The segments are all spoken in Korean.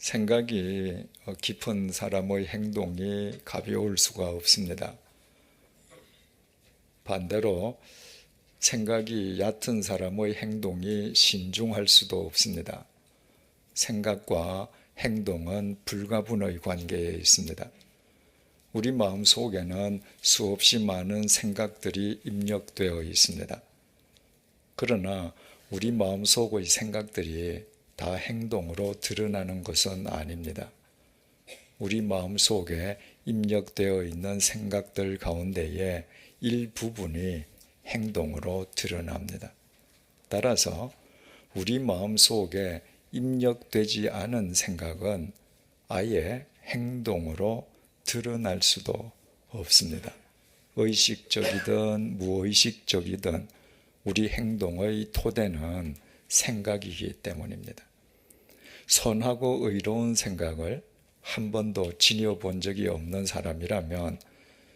생각이 깊은 사람의 행동이 가벼울 수가 없습니다. 반대로 생각이 얕은 사람의 행동이 신중할 수도 없습니다. 생각과 행동은 불가분의 관계에 있습니다. 우리 마음 속에는 수없이 많은 생각들이 입력되어 있습니다. 그러나 우리 마음 속의 생각들이 다 행동으로 드러나는 것은 아닙니다. 우리 마음 속에 입력되어 있는 생각들 가운데에 일부분이 행동으로 드러납니다. 따라서 우리 마음 속에 입력되지 않은 생각은 아예 행동으로 드러날 수도 없습니다. 의식적이든 무의식적이든 우리 행동의 토대는 생각이기 때문입니다. 선하고 의로운 생각을 한 번도 지녀본 적이 없는 사람이라면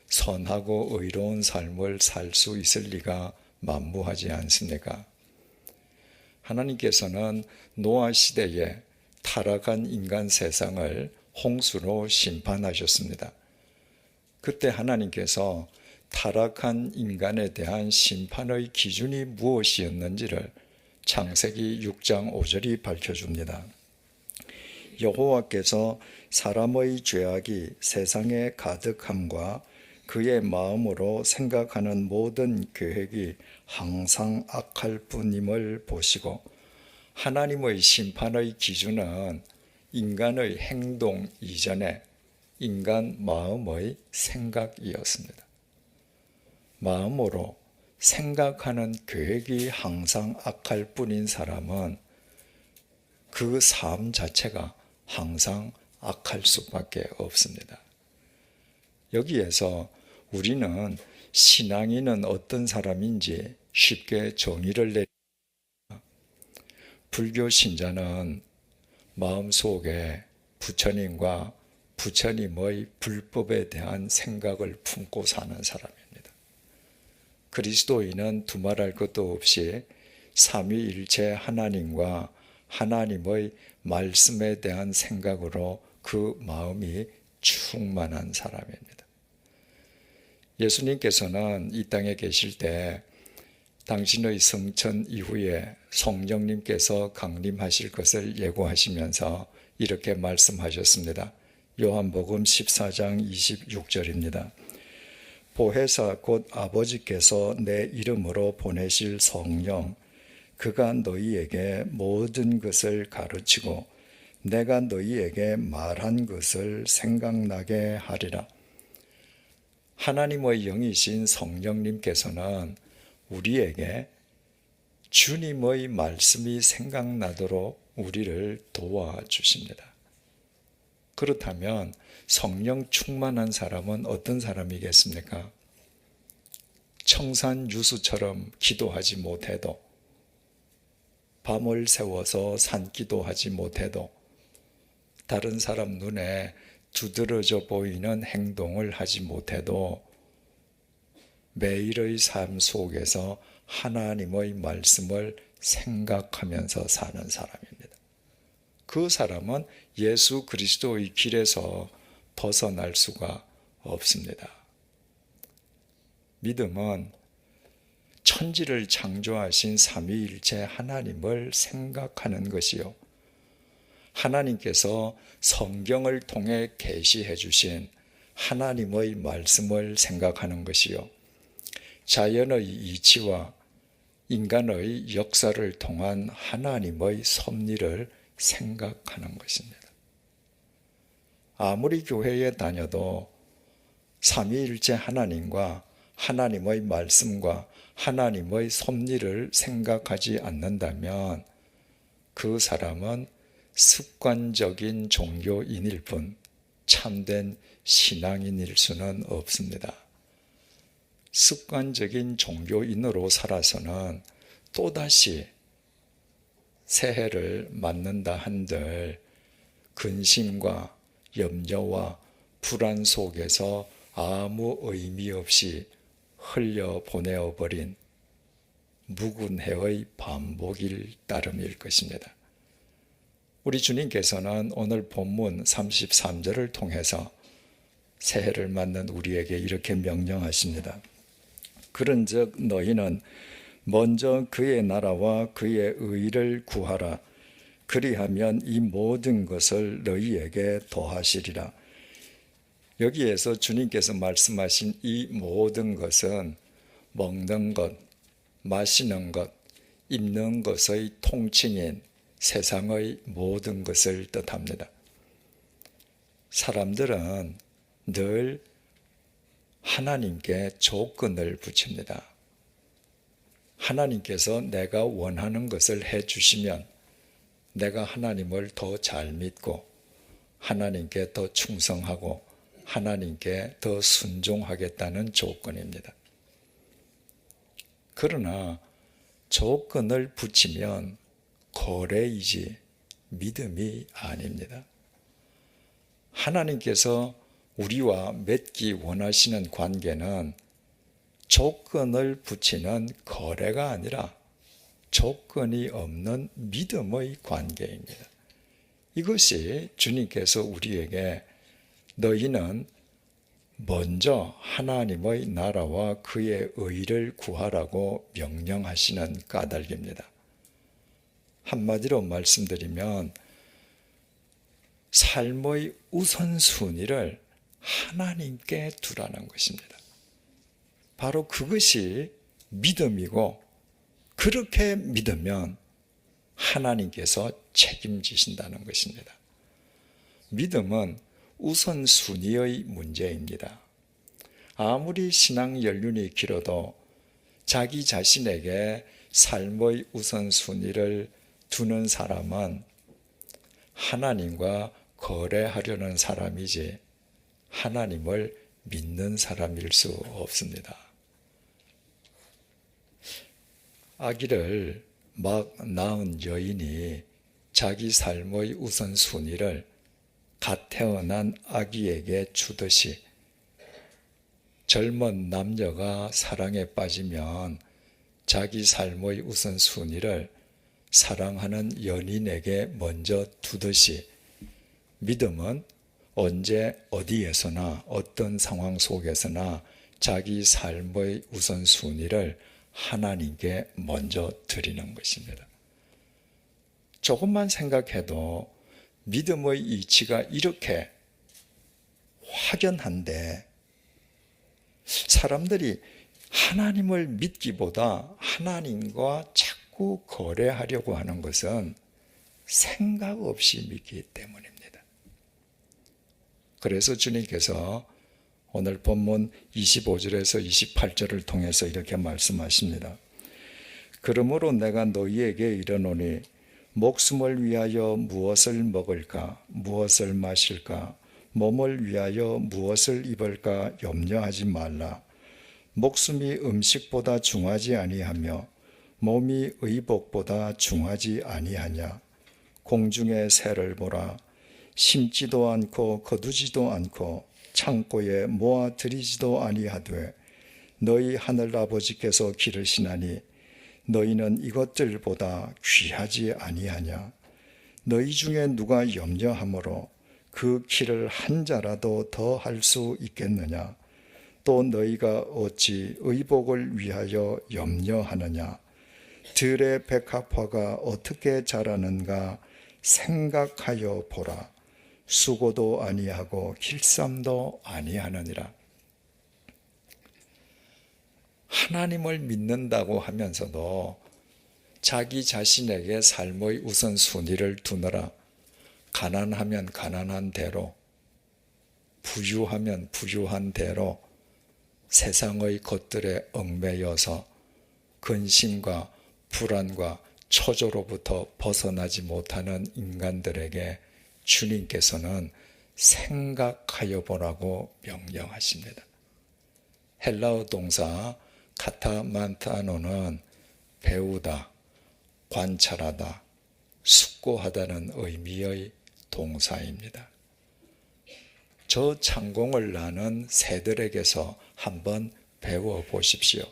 선하고 의로운 삶을 살 수 있을 리가 만무하지 않습니까? 하나님께서는 노아 시대에 타락한 인간 세상을 홍수로 심판하셨습니다. 그때 하나님께서 타락한 인간에 대한 심판의 기준이 무엇이었는지를 창세기 6장 5절이 밝혀줍니다. 여호와께서 사람의 죄악이 세상에 가득함과 그의 마음으로 생각하는 모든 계획이 항상 악할 뿐임을 보시고 하나님의 심판의 기준은 인간의 행동 이전에 인간 마음의 생각이었습니다. 마음으로 생각하는 계획이 항상 악할 뿐인 사람은 그 삶 자체가 항상 악할 수밖에 없습니다. 여기에서 우리는 신앙인은 어떤 사람인지 쉽게 정의를 내립니다. 불교 신자는 마음속에 부처님과 부처님의 불법에 대한 생각을 품고 사는 사람입니다. 그리스도인은 두말할 것도 없이 삼위일체 하나님과 하나님의 말씀에 대한 생각으로 그 마음이 충만한 사람입니다. 예수님께서는 이 땅에 계실 때 당신의 성천 이후에 성령님께서 강림하실 것을 예고하시면서 이렇게 말씀하셨습니다. 요한복음 14장 26절입니다. 보혜사 곧 아버지께서 내 이름으로 보내실 성령 그가 너희에게 모든 것을 가르치고 내가 너희에게 말한 것을 생각나게 하리라. 하나님의 영이신 성령님께서는 우리에게 주님의 말씀이 생각나도록 우리를 도와주십니다. 그렇다면 성령 충만한 사람은 어떤 사람이겠습니까? 청산유수처럼 기도하지 못해도 밤을 새워서 산기도하지 못해도 다른 사람 눈에 두드러져 보이는 행동을 하지 못해도 매일의 삶 속에서 하나님의 말씀을 생각하면서 사는 사람입니다. 그 사람은 예수 그리스도의 길에서 벗어날 수가 없습니다. 믿음은 천지를 창조하신 삼위일체 하나님을 생각하는 것이요. 하나님께서 성경을 통해 계시해 주신 하나님의 말씀을 생각하는 것이요. 자연의 이치와 인간의 역사를 통한 하나님의 섭리를 생각하는 것입니다. 아무리 교회에 다녀도 삼위일체 하나님과 하나님의 말씀과 하나님의 섭리를 생각하지 않는다면 그 사람은 습관적인 종교인일 뿐 참된 신앙인일 수는 없습니다. 습관적인 종교인으로 살아서는 또다시 새해를 맞는다 한들 근심과 염려와 불안 속에서 아무 의미 없이 흘려보내어버린 묵은 해의 반복일 따름일 것입니다. 우리 주님께서는 오늘 본문 33절을 통해서 새해를 맞는 우리에게 이렇게 명령하십니다. 그런즉 너희는 먼저 그의 나라와 그의 의를 구하라. 그리하면 이 모든 것을 너희에게 더하시리라. 여기에서 주님께서 말씀하신 이 모든 것은 먹는 것, 마시는 것, 입는 것의 통칭인 세상의 모든 것을 뜻합니다. 사람들은 늘 하나님께 조건을 붙입니다. 하나님께서 내가 원하는 것을 해주시면 내가 하나님을 더 잘 믿고 하나님께 더 충성하고 하나님께 더 순종하겠다는 조건입니다. 그러나 조건을 붙이면 거래이지 믿음이 아닙니다. 하나님께서 우리와 맺기 원하시는 관계는 조건을 붙이는 거래가 아니라 조건이 없는 믿음의 관계입니다. 이것이 주님께서 우리에게 너희는 먼저 하나님의 나라와 그의 의를 구하라고 명령하시는 까닭입니다. 한마디로 말씀드리면 삶의 우선순위를 하나님께 두라는 것입니다. 바로 그것이 믿음이고 그렇게 믿으면 하나님께서 책임지신다는 것입니다. 믿음은 우선순위의 문제입니다. 아무리 신앙 연륜이 길어도 자기 자신에게 삶의 우선순위를 두는 사람은 하나님과 거래하려는 사람이지 하나님을 믿는 사람일 수 없습니다. 아기를 막 낳은 여인이 자기 삶의 우선순위를 갓 태어난 아기에게 주듯이 젊은 남녀가 사랑에 빠지면 자기 삶의 우선순위를 사랑하는 연인에게 먼저 두듯이 믿음은 언제 어디에서나 어떤 상황 속에서나 자기 삶의 우선순위를 하나님께 먼저 드리는 것입니다. 조금만 생각해도 믿음의 이치가 이렇게 확연한데 사람들이 하나님을 믿기보다 하나님과 자꾸 거래하려고 하는 것은 생각 없이 믿기 때문입니다. 그래서 주님께서 오늘 본문 25절에서 28절을 통해서 이렇게 말씀하십니다. 그러므로 내가 너희에게 이르노니 목숨을 위하여 무엇을 먹을까, 무엇을 마실까, 몸을 위하여 무엇을 입을까 염려하지 말라. 목숨이 음식보다 중하지 아니하며 몸이 의복보다 중하지 아니하냐. 공중의 새를 보라. 심지도 않고 거두지도 않고 창고에 모아 들이지도 아니하되 너희 하늘 아버지께서 기르시나니 너희는 이것들보다 귀하지 아니하냐. 너희 중에 누가 염려함으로 그 키를 한 자라도 더 할 수 있겠느냐. 또 너희가 어찌 의복을 위하여 염려하느냐. 들의 백합화가 어떻게 자라는가 생각하여 보라. 수고도 아니하고 길쌈도 아니하느니라. 하나님을 믿는다고 하면서도 자기 자신에게 삶의 우선순위를 두느라 가난하면 가난한 대로, 부유하면 부유한 대로 세상의 것들에 얽매여서 근심과 불안과 초조로부터 벗어나지 못하는 인간들에게 주님께서는 생각하여 보라고 명령하십니다. 헬라어 동사 카타만타노는 배우다, 관찰하다, 숙고하다는 의미의 동사입니다. 저 창공을 나는 새들에게서 한번 배워보십시오.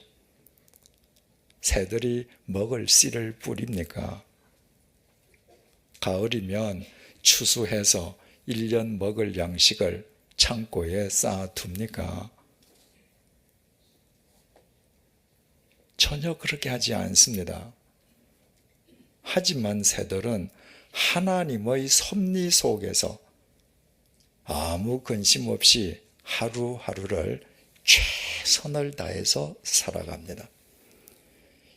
새들이 먹을 씨를 뿌립니까? 가을이면 추수해서 1년 먹을 양식을 창고에 쌓아둡니까? 전혀 그렇게 하지 않습니다. 하지만 새들은 하나님의 섭리 속에서 아무 근심 없이 하루하루를 최선을 다해서 살아갑니다.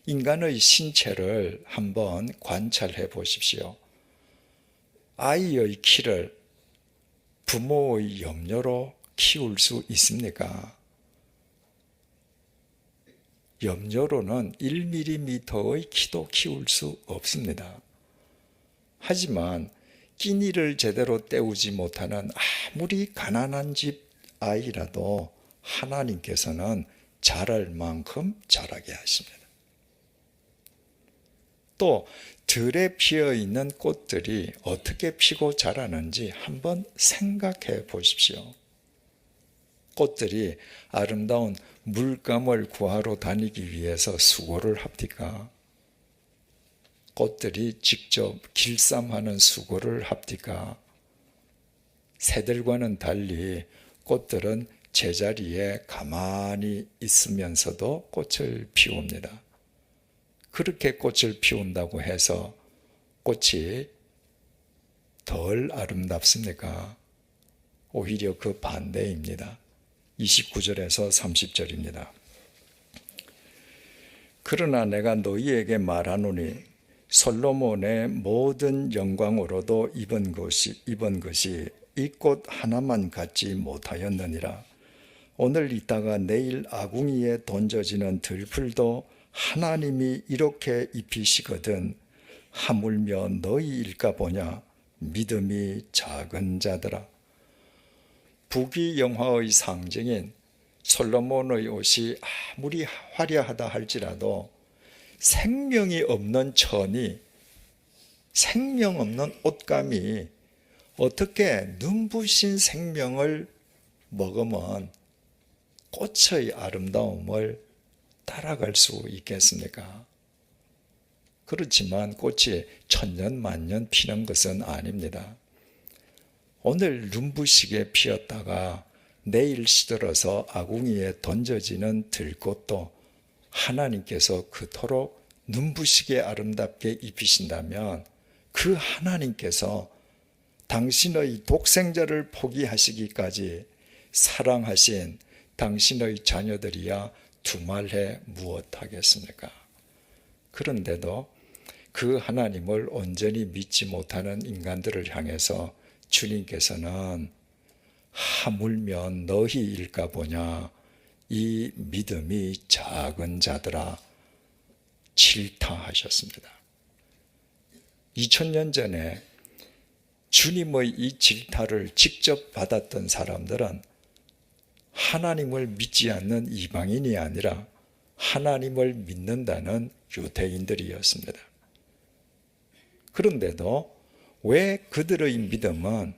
인간의 신체를 한번 관찰해 보십시오. 아이의 키를 부모의 염려로 키울 수 있습니까? 염려로는 1mm의 키도 키울 수 없습니다. 하지만 끼니를 제대로 때우지 못하는 아무리 가난한 집 아이라도 하나님께서는 자랄 만큼 자라게 하십니다. 또 들에 피어 있는 꽃들이 어떻게 피고 자라는지 한번 생각해 보십시오. 꽃들이 아름다운 물감을 구하러 다니기 위해서 수고를 합니까? 꽃들이 직접 길쌈하는 수고를 합니까? 새들과는 달리 꽃들은 제자리에 가만히 있으면서도 꽃을 피웁니다. 그렇게 꽃을 피운다고 해서 꽃이 덜 아름답습니까? 오히려 그 반대입니다. 29절에서 30절입니다. 그러나 내가 너희에게 말하노니 솔로몬의 모든 영광으로도 입은 것이 이 꽃 하나만 갖지 못하였느니라. 오늘 있다가 내일 아궁이에 던져지는 들풀도 하나님이 이렇게 입히시거든 하물며 너희일까 보냐. 믿음이 작은 자들아. 부귀영화의 상징인 솔로몬의 옷이 아무리 화려하다 할지라도 생명이 없는 천이, 생명 없는 옷감이 어떻게 눈부신 생명을 먹으면 꽃의 아름다움을 따라갈 수 있겠습니까? 그렇지만 꽃이 천년 만년 피는 것은 아닙니다. 오늘 눈부시게 피었다가 내일 시들어서 아궁이에 던져지는 들꽃도 하나님께서 그토록 눈부시게 아름답게 입히신다면 그 하나님께서 당신의 독생자를 포기하시기까지 사랑하신 당신의 자녀들이야 두말해 무엇하겠습니까? 그런데도 그 하나님을 온전히 믿지 못하는 인간들을 향해서 주님께서는 하물며 너희일까 보냐. 이 믿음이 작은 자들아 질타하셨습니다. 2000년 전에 주님의 이 질타를 직접 받았던 사람들은 하나님을 믿지 않는 이방인이 아니라 하나님을 믿는다는 유대인들이었습니다. 그런데도 왜 그들의 믿음은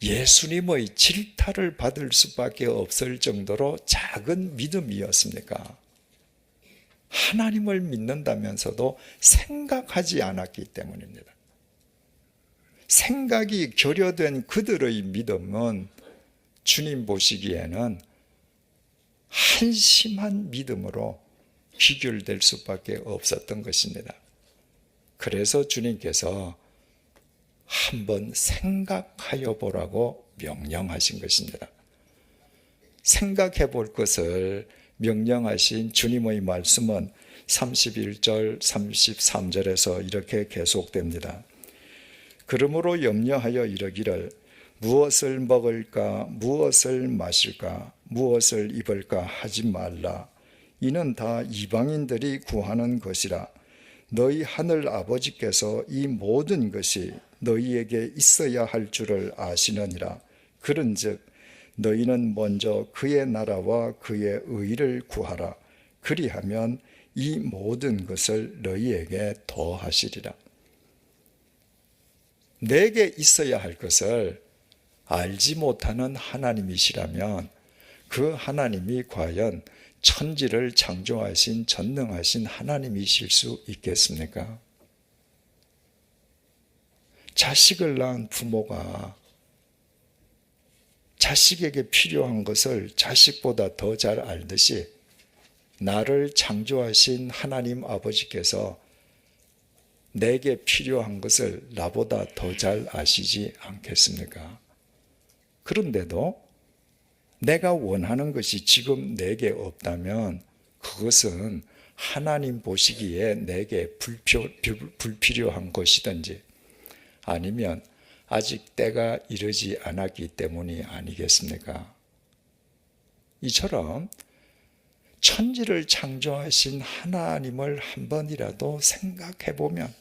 예수님의 질타를 받을 수밖에 없을 정도로 작은 믿음이었습니까? 하나님을 믿는다면서도 생각하지 않았기 때문입니다. 생각이 결여된 그들의 믿음은 주님 보시기에는 한심한 믿음으로 귀결될 수밖에 없었던 것입니다. 그래서 주님께서 한번 생각하여 보라고 명령하신 것입니다. 생각해 볼 것을 명령하신 주님의 말씀은 31절, 33절에서 이렇게 계속됩니다. 그러므로 염려하여 이르기를 무엇을 먹을까, 무엇을 마실까, 무엇을 입을까 하지 말라. 이는 다 이방인들이 구하는 것이라. 너희 하늘 아버지께서 이 모든 것이 너희에게 있어야 할 줄을 아시느니라. 그런즉 너희는 먼저 그의 나라와 그의 의를 구하라. 그리하면 이 모든 것을 너희에게 더하시리라. 내게 있어야 할 것을 알지 못하는 하나님이시라면 그 하나님이 과연 천지를 창조하신 전능하신 하나님이실 수 있겠습니까? 자식을 낳은 부모가 자식에게 필요한 것을 자식보다 더 잘 알듯이 나를 창조하신 하나님 아버지께서 내게 필요한 것을 나보다 더 잘 아시지 않겠습니까? 그런데도 내가 원하는 것이 지금 내게 없다면 그것은 하나님 보시기에 내게 불필요한 것이든지 아니면 아직 때가 이르지 않았기 때문이 아니겠습니까? 이처럼 천지를 창조하신 하나님을 한 번이라도 생각해 보면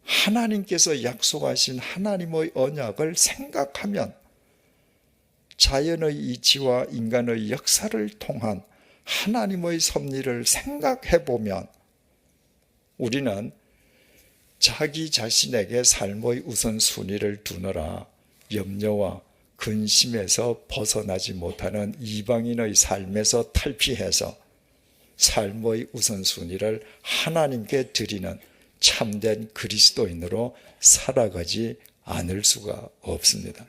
하나님께서 약속하신 하나님의 언약을 생각하면 자연의 이치와 인간의 역사를 통한 하나님의 섭리를 생각해 보면 우리는 자기 자신에게 삶의 우선순위를 두느라 염려와 근심에서 벗어나지 못하는 이방인의 삶에서 탈피해서 삶의 우선순위를 하나님께 드리는 참된 그리스도인으로 살아가지 않을 수가 없습니다.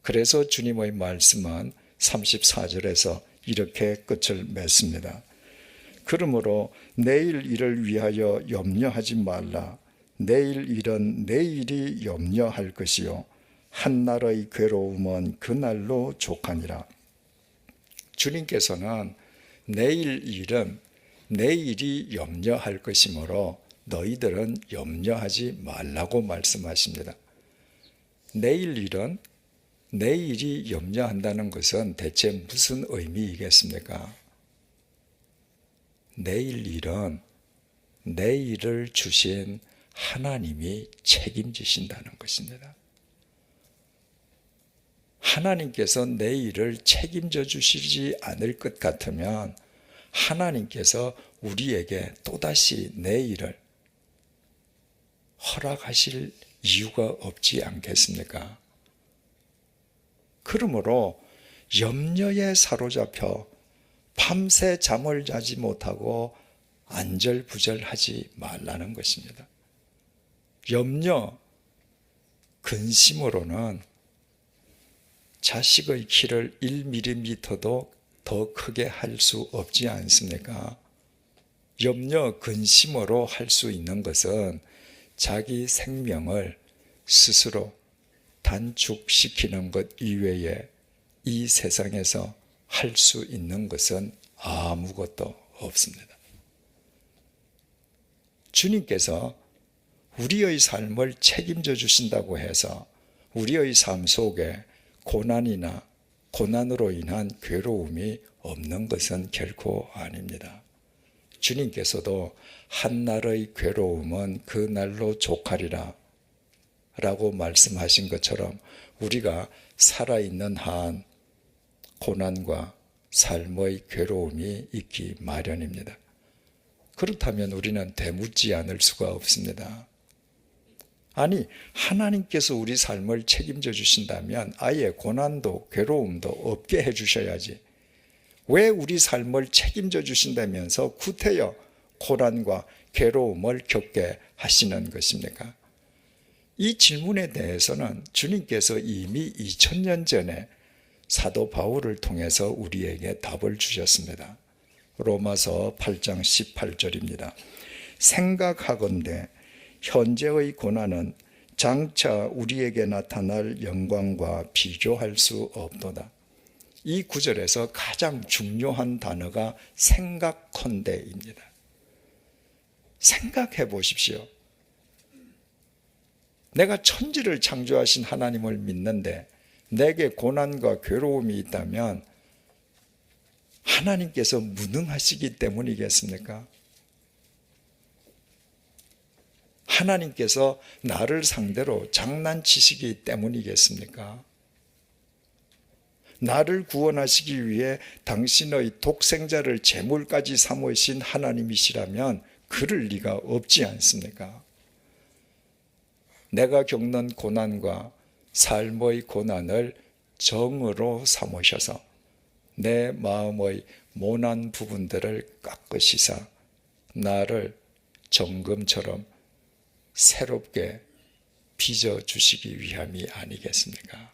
그래서 주님의 말씀은 34절에서 이렇게 끝을 맺습니다. 그러므로 내일 일을 위하여 염려하지 말라. 내일 일은 내일이 염려할 것이요 한날의 괴로움은 그날로 족하니라. 주님께서는 내일 일은 내일이 염려할 것이므로 너희들은 염려하지 말라고 말씀하십니다. 내일 일은 내일이 염려한다는 것은 대체 무슨 의미이겠습니까? 내일 일은 내일을 주신 하나님이 책임지신다는 것입니다. 하나님께서 내일을 책임져 주시지 않을 것 같으면 하나님께서 우리에게 또다시 내일을 허락하실 이유가 없지 않겠습니까? 그러므로 염려에 사로잡혀 밤새 잠을 자지 못하고 안절부절하지 말라는 것입니다. 염려, 근심으로는 자식의 키를 1mm도 더 크게 할 수 없지 않습니까? 염려, 근심으로 할 수 있는 것은 자기 생명을 스스로 단축시키는 것 이외에 이 세상에서 할 수 있는 것은 아무것도 없습니다. 주님께서 우리의 삶을 책임져 주신다고 해서 우리의 삶 속에 고난이나 고난으로 인한 괴로움이 없는 것은 결코 아닙니다. 주님께서도 한날의 괴로움은 그 날로 족하리라 라고 말씀하신 것처럼 우리가 살아있는 한 고난과 삶의 괴로움이 있기 마련입니다. 그렇다면 우리는 되묻지 않을 수가 없습니다. 아니, 하나님께서 우리 삶을 책임져 주신다면 아예 고난도 괴로움도 없게 해 주셔야지. 왜 우리 삶을 책임져 주신다면서 구태여 고난과 괴로움을 겪게 하시는 것입니까? 이 질문에 대해서는 주님께서 이미 2000년 전에 사도 바울을 통해서 우리에게 답을 주셨습니다. 로마서 8장 18절입니다. 생각하건대 현재의 고난은 장차 우리에게 나타날 영광과 비교할 수 없도다. 이 구절에서 가장 중요한 단어가 생각컨대입니다. 생각해 보십시오. 내가 천지를 창조하신 하나님을 믿는데 내게 고난과 괴로움이 있다면 하나님께서 무능하시기 때문이겠습니까? 하나님께서 나를 상대로 장난치시기 때문이겠습니까? 나를 구원하시기 위해 당신의 독생자를 제물까지 삼으신 하나님이시라면 그럴 리가 없지 않습니까? 내가 겪는 고난과 삶의 고난을 정으로 삼으셔서 내 마음의 모난 부분들을 깎으시사 나를 정금처럼 새롭게 빚어주시기 위함이 아니겠습니까?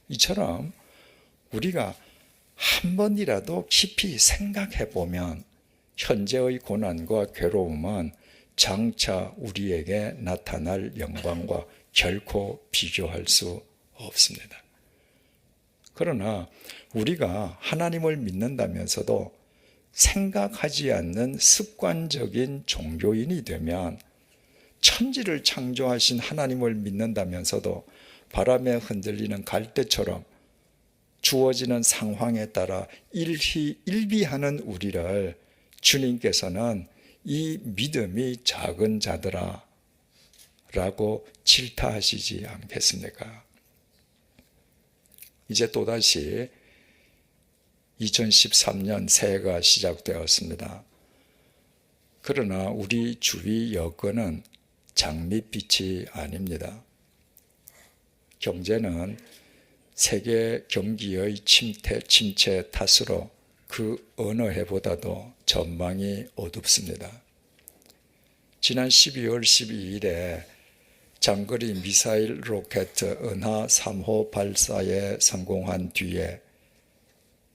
이처럼 우리가 한 번이라도 깊이 생각해 보면 현재의 고난과 괴로움은 장차 우리에게 나타날 영광과 결코 비교할 수 없습니다. 그러나 우리가 하나님을 믿는다면서도 생각하지 않는 습관적인 종교인이 되면 천지를 창조하신 하나님을 믿는다면서도 바람에 흔들리는 갈대처럼 주어지는 상황에 따라 일희일비하는 우리를 주님께서는 이 믿음이 작은 자들아 라고 질타하시지 않겠습니까? 이제 또다시 2013년 새해가 시작되었습니다. 그러나 우리 주위 여건은 장밋빛이 아닙니다. 경제는 세계 경기의 침체 탓으로 그 어느 해보다도 전망이 어둡습니다. 지난 12월 12일에 장거리 미사일 로켓 은하 3호 발사에 성공한 뒤에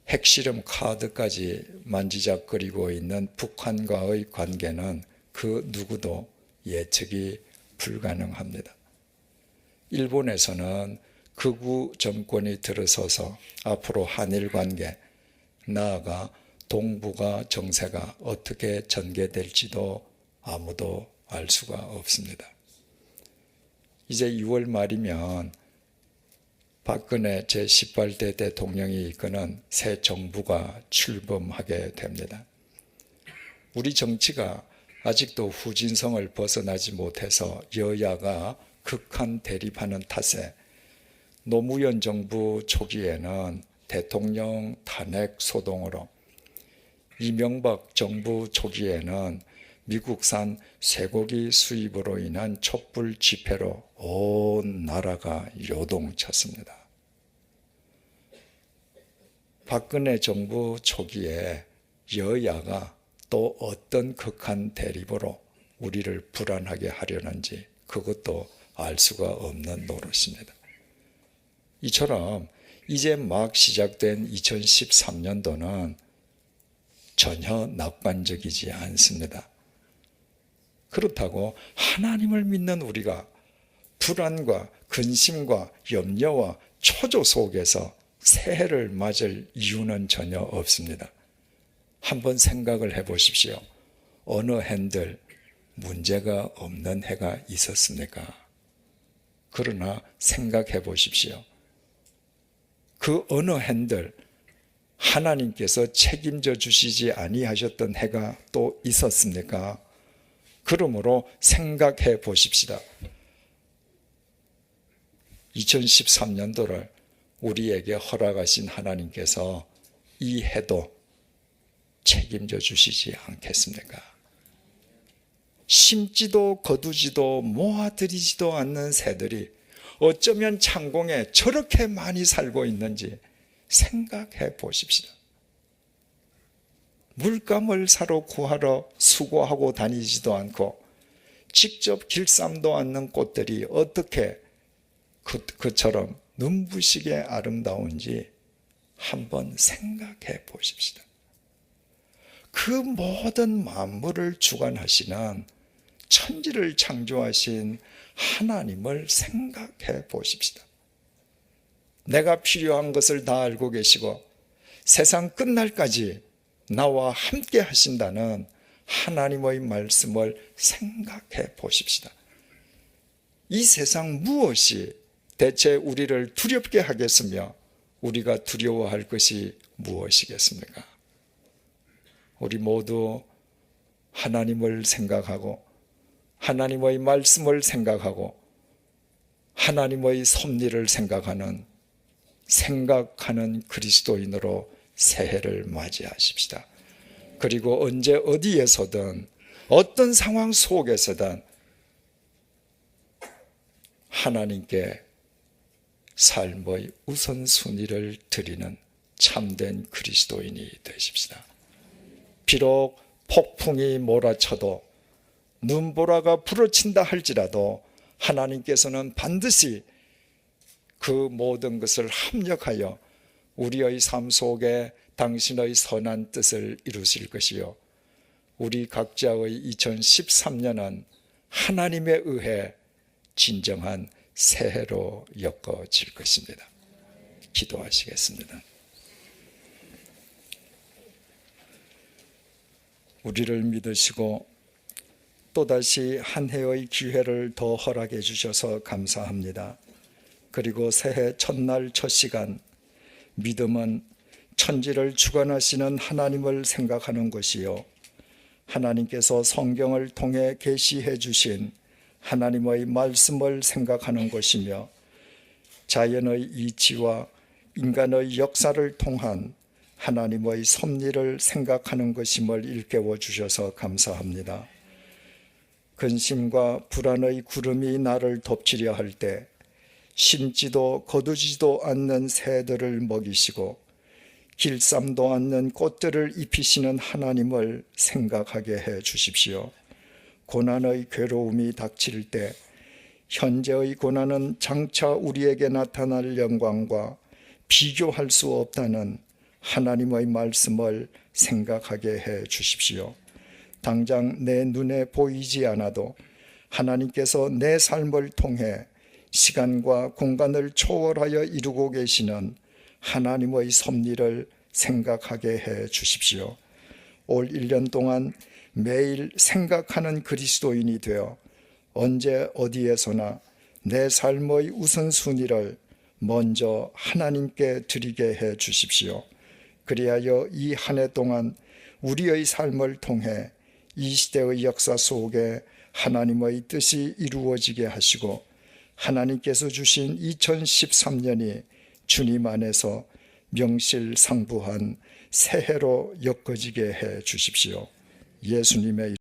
핵실험 카드까지 만지작거리고 있는 북한과의 관계는 그 누구도 예측이 불가능합니다. 일본에서는 극우 정권이 들어서서 앞으로 한일 관계, 나아가 동북아 정세가 어떻게 전개될지도 아무도 알 수가 없습니다. 이제 6월 말이면 박근혜 제18대 대통령이 이끄는 새 정부가 출범하게 됩니다. 우리 정치가 아직도 후진성을 벗어나지 못해서 여야가 극한 대립하는 탓에 노무현 정부 초기에는 대통령 탄핵 소동으로, 이명박 정부 초기에는 미국산 쇠고기 수입으로 인한 촛불 집회로 온 나라가 요동쳤습니다. 박근혜 정부 초기에 여야가 또 어떤 극한 대립으로 우리를 불안하게 하려는지 그것도 알 수가 없는 노릇입니다. 이처럼 이제 막 시작된 2013년도는 전혀 낙관적이지 않습니다. 그렇다고 하나님을 믿는 우리가 불안과 근심과 염려와 초조 속에서 새해를 맞을 이유는 전혀 없습니다. 한번 생각을 해보십시오. 어느 해인들 문제가 없는 해가 있었습니까? 그러나 생각해 보십시오. 그 어느 해인들 하나님께서 책임져 주시지 아니하셨던 해가 또 있었습니까? 그러므로 생각해 보십시다. 2013년도를 우리에게 허락하신 하나님께서 이 해도 책임져 주시지 않겠습니까? 심지도 거두지도 모아들이지도 않는 새들이 어쩌면 창공에 저렇게 많이 살고 있는지 생각해 보십시다. 물감을 사러 구하러 수고하고 다니지도 않고 직접 길쌈도 않는 꽃들이 어떻게 그처럼 눈부시게 아름다운지 한번 생각해 보십시다. 그 모든 만물을 주관하시는 천지를 창조하신 하나님을 생각해 보십시다. 내가 필요한 것을 다 알고 계시고 세상 끝날까지 나와 함께 하신다는 하나님의 말씀을 생각해 보십시다. 이 세상 무엇이 대체 우리를 두렵게 하겠으며 우리가 두려워할 것이 무엇이겠습니까? 우리 모두 하나님을 생각하고 하나님의 말씀을 생각하고 하나님의 섭리를 생각하는 그리스도인으로 새해를 맞이하십시다. 그리고 언제 어디에서든 어떤 상황 속에서든 하나님께 삶의 우선순위를 드리는 참된 그리스도인이 되십시다. 비록 폭풍이 몰아쳐도 눈보라가 부러친다 할지라도 하나님께서는 반드시 그 모든 것을 합력하여 우리의 삶 속에 당신의 선한 뜻을 이루실 것이요, 우리 각자의 2013년은 하나님에 의해 진정한 새해로 엮어질 것입니다. 기도하시겠습니다. 우리를 믿으시고 또다시 한 해의 기회를 더 허락해 주셔서 감사합니다. 그리고 새해 첫날 첫 시간, 믿음은 천지를 주관하시는 하나님을 생각하는 것이요, 하나님께서 성경을 통해 계시해 주신 하나님의 말씀을 생각하는 것이며, 자연의 이치와 인간의 역사를 통한 하나님의 섭리를 생각하는 것임을 일깨워 주셔서 감사합니다. 근심과 불안의 구름이 나를 덮치려 할 때 심지도 거두지도 않는 새들을 먹이시고 길쌈도 않는 꽃들을 입히시는 하나님을 생각하게 해 주십시오. 고난의 괴로움이 닥칠 때 현재의 고난은 장차 우리에게 나타날 영광과 비교할 수 없다는 하나님의 말씀을 생각하게 해 주십시오. 당장 내 눈에 보이지 않아도 하나님께서 내 삶을 통해 시간과 공간을 초월하여 이루고 계시는 하나님의 섭리를 생각하게 해 주십시오. 올 1년 동안 매일 생각하는 그리스도인이 되어 언제 어디에서나 내 삶의 우선순위를 먼저 하나님께 드리게 해 주십시오. 그리하여 이 한 해 동안 우리의 삶을 통해 이 시대의 역사 속에 하나님의 뜻이 이루어지게 하시고 하나님께서 주신 2013년이 주님 안에서 명실상부한 새해로 엮어지게 해 주십시오. 예수님의